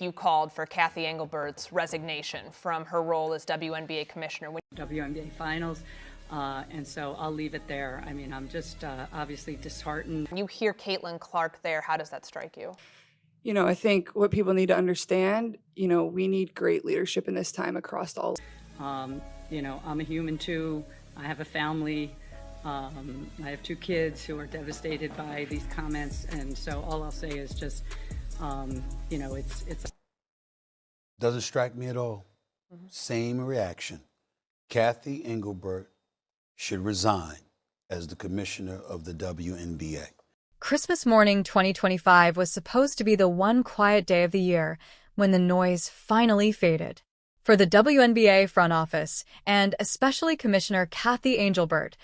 You called for Cathy Engelbert's resignation from her role as WNBA commissioner. WNBA finals, and so I'll leave it there. I mean, I'm just obviously disheartened. You hear Caitlin Clark there. How does that strike you? You know, I think what people need to understand, you know, we need great leadership in this time across all. You know, I'm a human too. I have a family. I have 2 kids who are devastated by these comments, and so all I'll say is just, you know, it's. Doesn't strike me at all. Same reaction. Cathy Engelbert should resign as the commissioner of the WNBA. Christmas morning 2025 was supposed to be the one quiet day of the year when the noise finally faded. For the WNBA front office, and especially Commissioner Cathy Engelbert,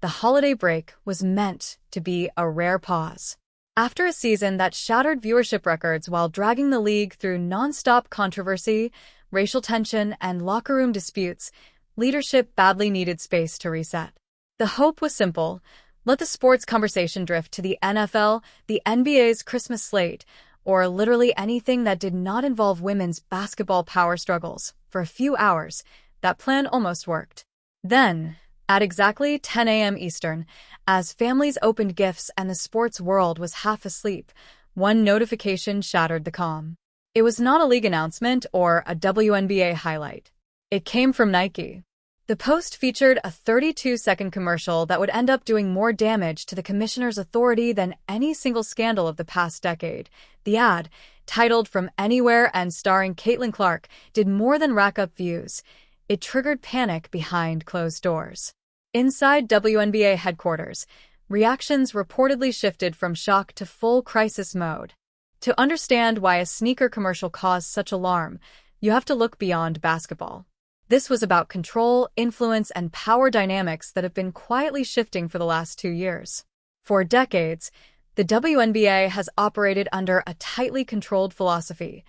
the holiday break was meant to be a rare pause. After a season that shattered viewership records while dragging the league through nonstop controversy, racial tension, and locker room disputes, leadership badly needed space to reset. The hope was simple: let the sports conversation drift to the NFL, the NBA's Christmas slate, or literally anything that did not involve women's basketball power struggles. For a few hours, that plan almost worked. Then, at exactly 10 a.m. Eastern, as families opened gifts and the sports world was half asleep, one notification shattered the calm. It was not a league announcement or a WNBA highlight. It came from Nike. The post featured a 32-second commercial that would end up doing more damage to the commissioner's authority than any single scandal of the past decade. The ad, titled From Anywhere and starring Caitlin Clark, did more than rack up views. It triggered panic behind closed doors. Inside WNBA headquarters, reactions reportedly shifted from shock to full crisis mode. To understand why a sneaker commercial caused such alarm, you have to look beyond basketball. This was about control, influence, and power dynamics that have been quietly shifting for the last 2 years. For decades, the WNBA has operated under a tightly controlled philosophy.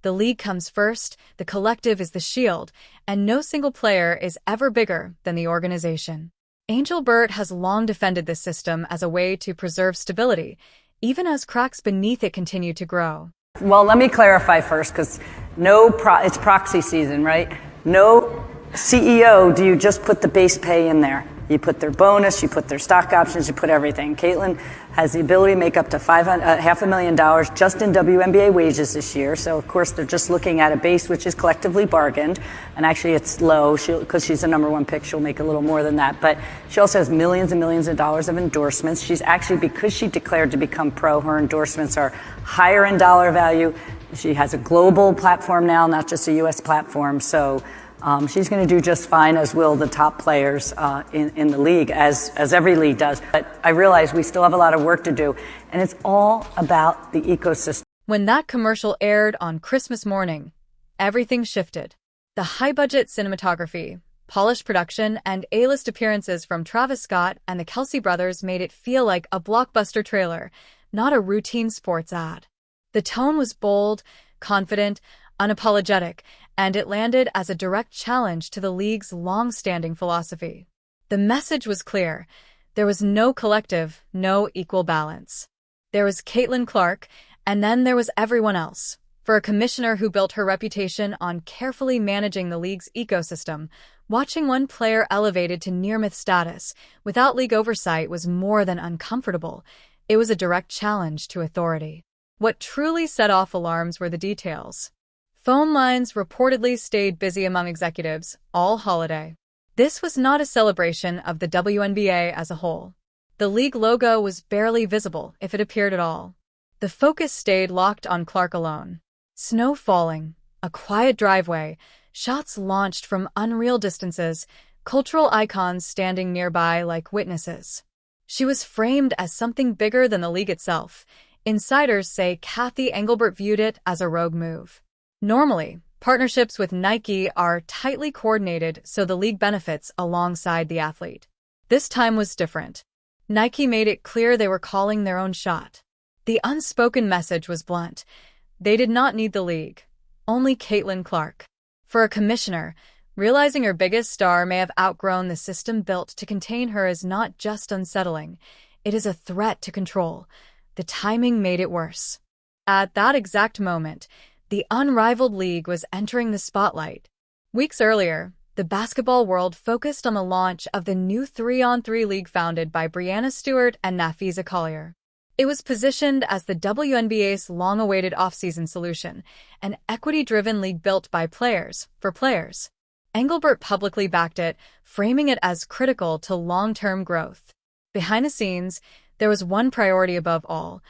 The league comes first, the collective is the shield, and no single player is ever bigger than the organization. Engelbert has long defended this system as a way to preserve stability, even as cracks beneath it continue to grow. Well, let me clarify first, because it's proxy season, right? No CEO do you just put the base pay in there. You put their bonus, you put their stock options, you put everything. Caitlin has the ability to make up to $500,000 just in WNBA wages this year. So, of course, they're just looking at a base which is collectively bargained. And actually, it's low because she's the #1 pick. She'll make a little more than that. But she also has millions and millions of dollars of endorsements. She's actually, because she declared to become pro, her endorsements are higher in dollar value. She has a global platform now, not just a U.S. platform. So she's going to do just fine, as will the top players in the league, as every league does. But I realize we still have a lot of work to do, and it's all about the ecosystem. When that commercial aired on Christmas morning, everything shifted. The high-budget cinematography, polished production, and A-list appearances from Travis Scott and the Kelsey brothers made it feel like a blockbuster trailer, not a routine sports ad. The tone was bold, confident, unapologetic, and it landed as a direct challenge to the league's long-standing philosophy. The message was clear. There was no collective, no equal balance. There was Caitlin Clark, and then there was everyone else. For a commissioner who built her reputation on carefully managing the league's ecosystem, watching one player elevated to near-myth status without league oversight was more than uncomfortable. It was a direct challenge to authority. What truly set off alarms were the details. Phone lines reportedly stayed busy among executives all holiday. This was not a celebration of the WNBA as a whole. The league logo was barely visible, if it appeared at all. The focus stayed locked on Clark alone. Snow falling, a quiet driveway, shots launched from unreal distances, cultural icons standing nearby like witnesses. She was framed as something bigger than the league itself. Insiders say Cathy Engelbert viewed it as a rogue move. Normally, partnerships with Nike are tightly coordinated so the league benefits alongside the athlete. This time was different. Nike made it clear they were calling their own shot. The unspoken message was blunt. They did not need the league, only Caitlin Clark. For a commissioner, realizing her biggest star may have outgrown the system built to contain her is not just unsettling, it is a threat to control. The timing made it worse. At that exact moment, The unrivaled league was entering the spotlight. Weeks earlier, the basketball world focused on the launch of the new 3-on-3 league founded by Breanna Stewart and Nafisa Collier. It was positioned as the WNBA's long-awaited off-season solution, an equity-driven league built by players for players. Engelbert publicly backed it, framing it as critical to long-term growth. Behind the scenes, there was one priority above all.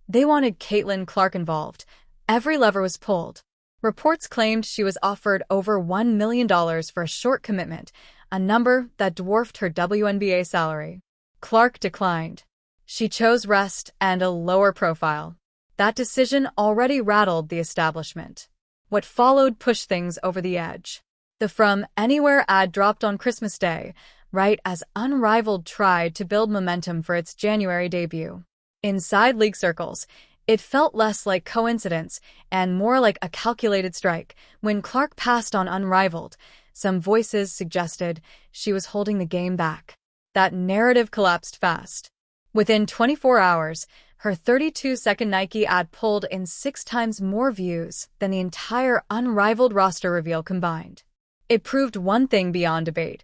They wanted Caitlin Clark involved. Every lever was pulled. Reports claimed she was offered over $1 million for a short commitment, a number that dwarfed her WNBA salary. Clark declined. She chose rest and a lower profile. That decision already rattled the establishment. What followed pushed things over the edge. The From Anywhere ad dropped on Christmas Day, right as Unrivaled tried to build momentum for its January debut. Inside league circles, it felt less like coincidence and more like a calculated strike. When Clark passed on Unrivaled, some voices suggested she was holding the game back. That narrative collapsed fast. Within 24 hours, her 32-second Nike ad pulled in 6 times more views than the entire Unrivaled roster reveal combined. It proved one thing beyond debate.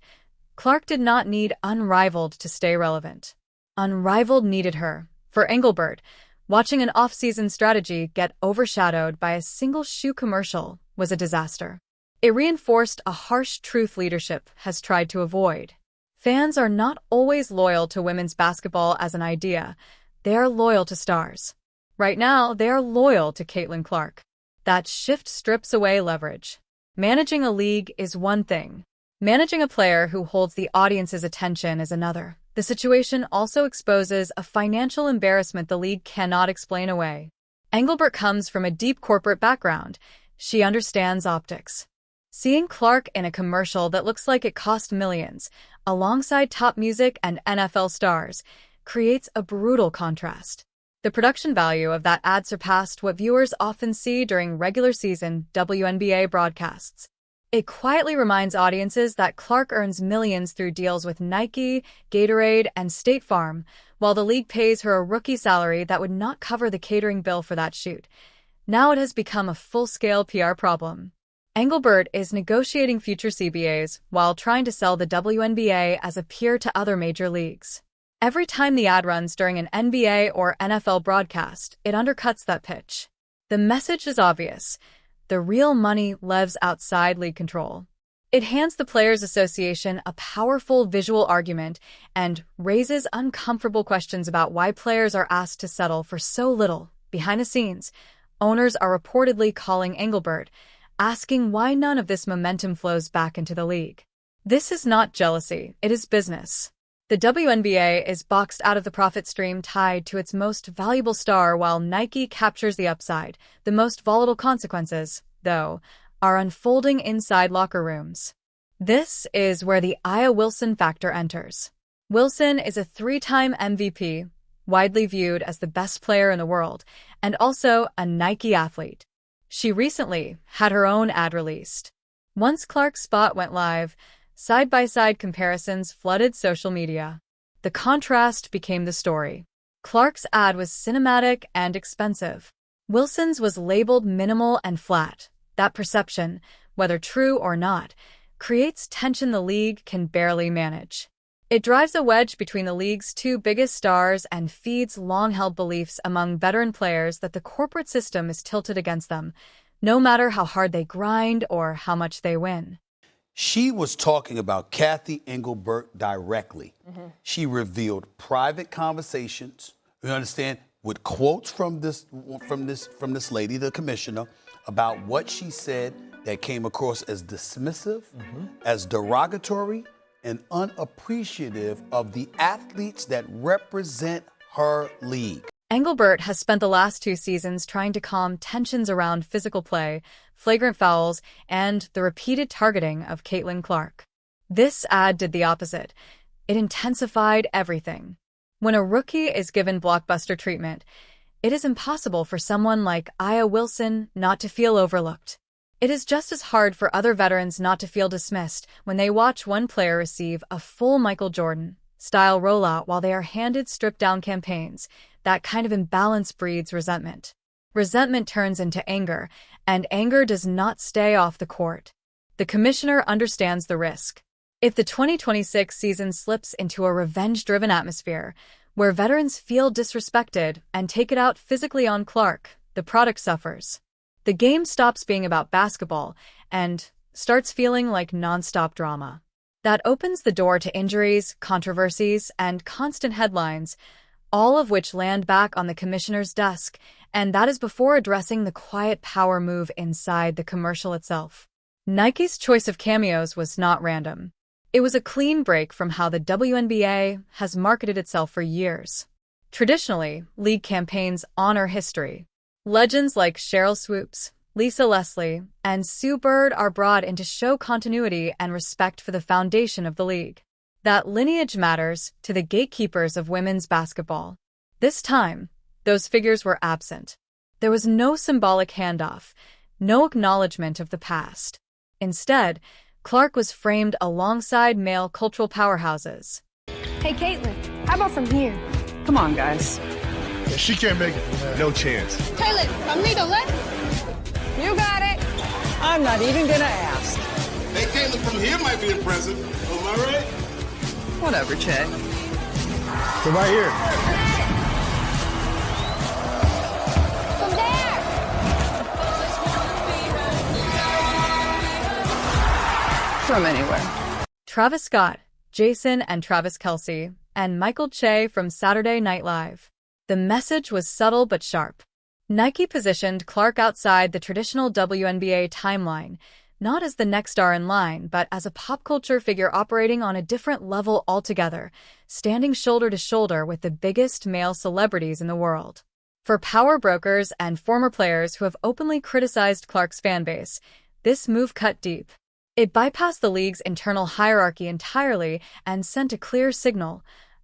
Clark did not need Unrivaled to stay relevant. Unrivaled needed her. For Engelbert, watching an off-season strategy get overshadowed by a single shoe commercial was a disaster. It reinforced a harsh truth leadership has tried to avoid. Fans are not always loyal to women's basketball as an idea. They are loyal to stars. Right now, they are loyal to Caitlin Clark. That shift strips away leverage. Managing a league is one thing. Managing a player who holds the audience's attention is another. The situation also exposes a financial embarrassment the league cannot explain away. Engelbert comes from a deep corporate background. She understands optics. Seeing Clark in a commercial that looks like it cost millions, alongside top music and NFL stars, creates a brutal contrast. The production value of that ad surpassed what viewers often see during regular season WNBA broadcasts. It quietly reminds audiences that Clark earns millions through deals with Nike, Gatorade, and State Farm, while the league pays her a rookie salary that would not cover the catering bill for that shoot. Now it has become a full-scale PR problem. Engelbert is negotiating future CBAs while trying to sell the WNBA as a peer to other major leagues. Every time the ad runs during an NBA or NFL broadcast, it undercuts that pitch. The message is obvious. The real money lives outside league control. It hands the Players Association a powerful visual argument and raises uncomfortable questions about why players are asked to settle for so little. Behind the scenes, owners are reportedly calling Engelbert, asking why none of this momentum flows back into the league. This is not jealousy, it is business. The WNBA is boxed out of the profit stream tied to its most valuable star while Nike captures the upside. The most volatile consequences, though, are unfolding inside locker rooms. This is where the Aya Wilson factor enters. Wilson is a 3-time MVP, widely viewed as the best player in the world, and also a Nike athlete. She recently had her own ad released. Once Clark's spot went live, side-by-side comparisons flooded social media. The contrast became the story. Clark's ad was cinematic and expensive. Wilson's was labeled minimal and flat. That perception, whether true or not, creates tension the league can barely manage. It drives a wedge between the league's 2 biggest stars and feeds long-held beliefs among veteran players that the corporate system is tilted against them, no matter how hard they grind or how much they win. She was talking about Cathy Engelbert directly. She revealed private conversations, you understand, with quotes from this lady, the commissioner, about what she said that came across as dismissive, as derogatory, and unappreciative of the athletes that represent her league. Engelbert has spent the last 2 seasons trying to calm tensions around physical play, flagrant fouls, and the repeated targeting of Caitlin Clark. This ad did the opposite. It intensified everything. When a rookie is given blockbuster treatment, it is impossible for someone like Aya Wilson not to feel overlooked. It is just as hard for other veterans not to feel dismissed when they watch one player receive a full Michael Jordan-style rollout while they are handed stripped-down campaigns. That kind of imbalance breeds resentment. Resentment turns into anger, and anger does not stay off the court. The commissioner understands the risk. If the 2026 season slips into a revenge-driven atmosphere, where veterans feel disrespected and take it out physically on Clark, the product suffers. The game stops being about basketball and starts feeling like nonstop drama. That opens the door to injuries, controversies, and constant headlines, all of which land back on the commissioner's desk, and that is before addressing the quiet power move inside the commercial itself. Nike's choice of cameos was not random. It was a clean break from how the WNBA has marketed itself for years. Traditionally, league campaigns honor history. Legends like Sheryl Swoopes, Lisa Leslie, and Sue Bird are brought in to show continuity and respect for the foundation of the league. That lineage matters to the gatekeepers of women's basketball. This time, those figures were absent. There was no symbolic handoff, no acknowledgement of the past. Instead, Clark was framed alongside male cultural powerhouses. Hey, Caitlin, how about from here? Come on, guys. Yeah, she can't make it. No chance. Caitlin, from me to left. You got it. I'm not even gonna ask. Hey, Caitlin from here might be impressive. Am I right? Whatever, Chet. From right here. From there. From anywhere. Travis Scott, Jason and Travis Kelce, and Michael Che from Saturday Night Live. The message was subtle but sharp. Nike positioned Clark outside the traditional WNBA timeline, not as the next star in line, but as a pop culture figure operating on a different level altogether, standing shoulder to shoulder with the biggest male celebrities in the world. For power brokers and former players who have openly criticized Clark's fanbase, this move cut deep. It bypassed the league's internal hierarchy entirely and sent a clear signal.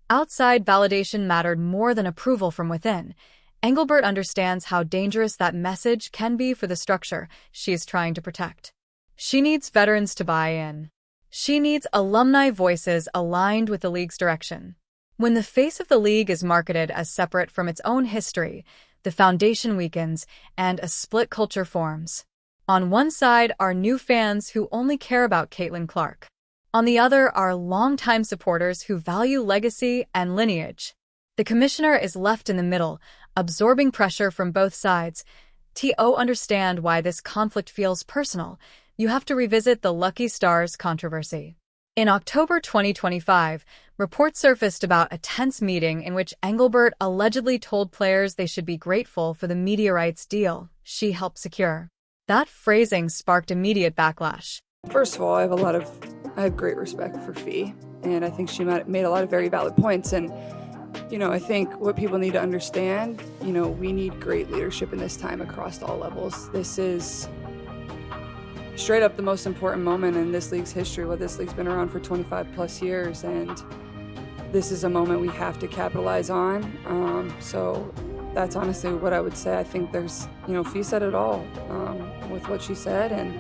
Outside validation mattered more than approval from within. Engelbert understands how dangerous that message can be for the structure she is trying to protect. She needs veterans to buy in. She needs alumni voices aligned with the league's direction. When the face of the league is marketed as separate from its own history, the foundation weakens and a split culture forms. On one side are new fans who only care about Caitlin Clark. On the other are longtime supporters who value legacy and lineage. The commissioner is left in the middle, absorbing pressure from both sides. To understand why this conflict feels personal, you have to revisit the Lucky Stars controversy. In October 2025, reports surfaced about a tense meeting in which Engelbert allegedly told players they should be grateful for the media rights deal she helped secure. That phrasing sparked immediate backlash. First of all, I have great respect for Fee, and I think she made a lot of very valid points. And, I think what people need to understand, we need great leadership in this time across all levels. This is straight up the most important moment in this league's history. This league's been around for 25 plus years, and this is a moment we have to capitalize on. So that's honestly what I would say. I think there's, Fee said it all with what she said, and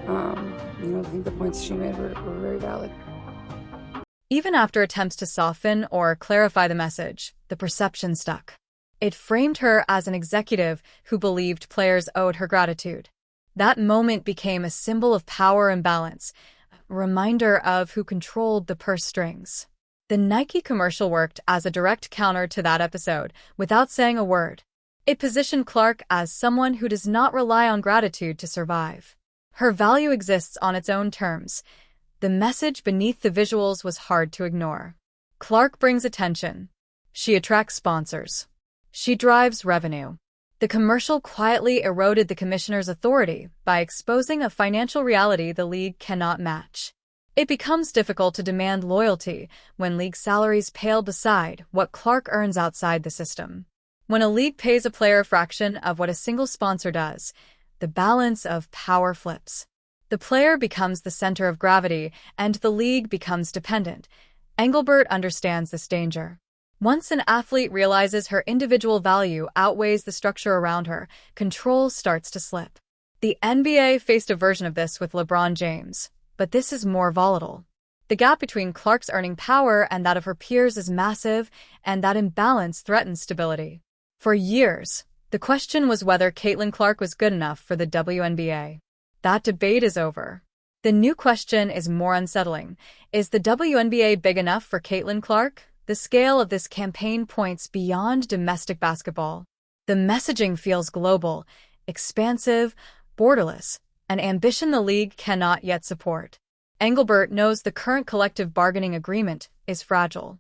I think the points she made were very valid. Even after attempts to soften or clarify the message, the perception stuck. It framed her as an executive who believed players owed her gratitude. That moment became a symbol of power and balance, a reminder of who controlled the purse strings. The Nike commercial worked as a direct counter to that episode, without saying a word. It positioned Clark as someone who does not rely on gratitude to survive. Her value exists on its own terms. The message beneath the visuals was hard to ignore. Clark brings attention. She attracts sponsors. She drives revenue. The commercial quietly eroded the commissioner's authority by exposing a financial reality the league cannot match. It becomes difficult to demand loyalty when league salaries pale beside what Clark earns outside the system. When a league pays a player a fraction of what a single sponsor does, the balance of power flips. The player becomes the center of gravity, and the league becomes dependent. Engelbert understands this danger. Once an athlete realizes her individual value outweighs the structure around her, control starts to slip. The NBA faced a version of this with LeBron James, but this is more volatile. The gap between Clark's earning power and that of her peers is massive, and that imbalance threatens stability. For years, The question was whether Caitlin Clark was good enough for the WNBA. That debate is over. The new question is more unsettling. Is the WNBA big enough for Caitlin Clark? The scale of this campaign points beyond domestic basketball. The messaging feels global, expansive, borderless, an ambition the league cannot yet support. Engelbert knows the current collective bargaining agreement is fragile.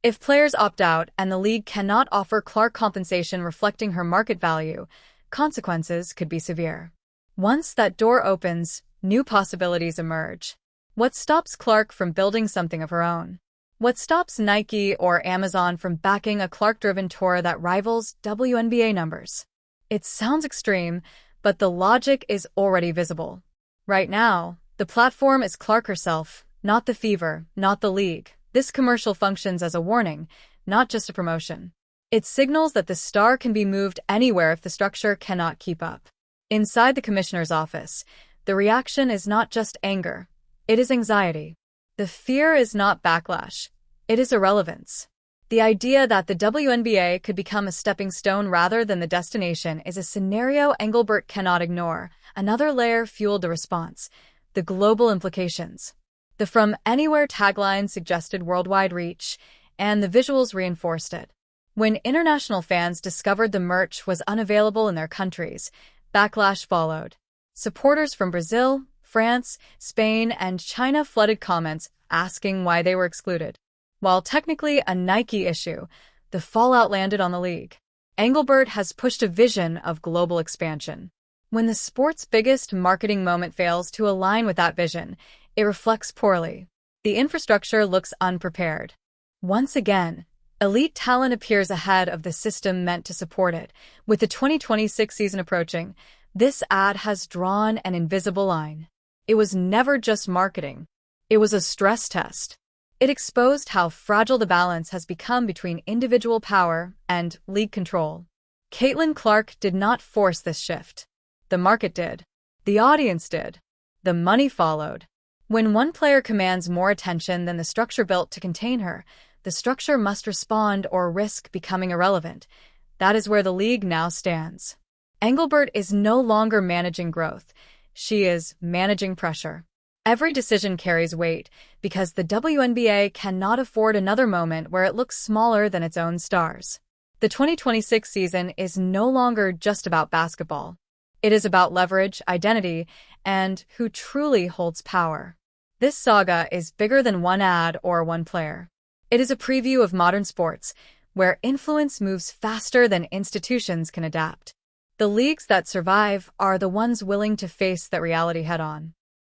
If players opt out and the league cannot offer Clark compensation reflecting her market value, consequences could be severe. Once that door opens, new possibilities emerge. What stops Clark from building something of her own? What stops Nike or Amazon from backing a Clark-driven tour that rivals WNBA numbers? It sounds extreme, but the logic is already visible. Right now, the platform is Clark herself, not the Fever, not the league. This commercial functions as a warning, not just a promotion. It signals that the star can be moved anywhere if the structure cannot keep up. Inside the commissioner's office, the reaction is not just anger, it is anxiety. The fear is not backlash, it is irrelevance. The idea that the WNBA could become a stepping stone rather than the destination is a scenario Engelbert cannot ignore. Another layer fueled the response, the global implications. The From Anywhere tagline suggested worldwide reach, and the visuals reinforced it. When international fans discovered the merch was unavailable in their countries, backlash followed. Supporters from Brazil, France, Spain, and China flooded comments asking why they were excluded. While technically a Nike issue, the fallout landed on the league. Engelbert has pushed a vision of global expansion. When the sport's biggest marketing moment fails to align with that vision, it reflects poorly. The infrastructure looks unprepared. Once again, elite talent appears ahead of the system meant to support it. With the 2026 season approaching, this ad has drawn an invisible line. It was never just marketing. It was a stress test. It exposed how fragile the balance has become between individual power and league control. Caitlin Clark did not force this shift. The market did. The audience did. The money followed. When one player commands more attention than the structure built to contain her, the structure must respond or risk becoming irrelevant. That is where the league now stands. Engelbert is no longer managing growth. She is managing pressure. Every decision carries weight because the WNBA cannot afford another moment where it looks smaller than its own stars. The 2026 season is no longer just about basketball. It is about leverage, identity, and who truly holds power. This saga is bigger than one ad or one player. It is a preview of modern sports, where influence moves faster than institutions can adapt. The leagues that survive are the ones willing to face that reality head-on.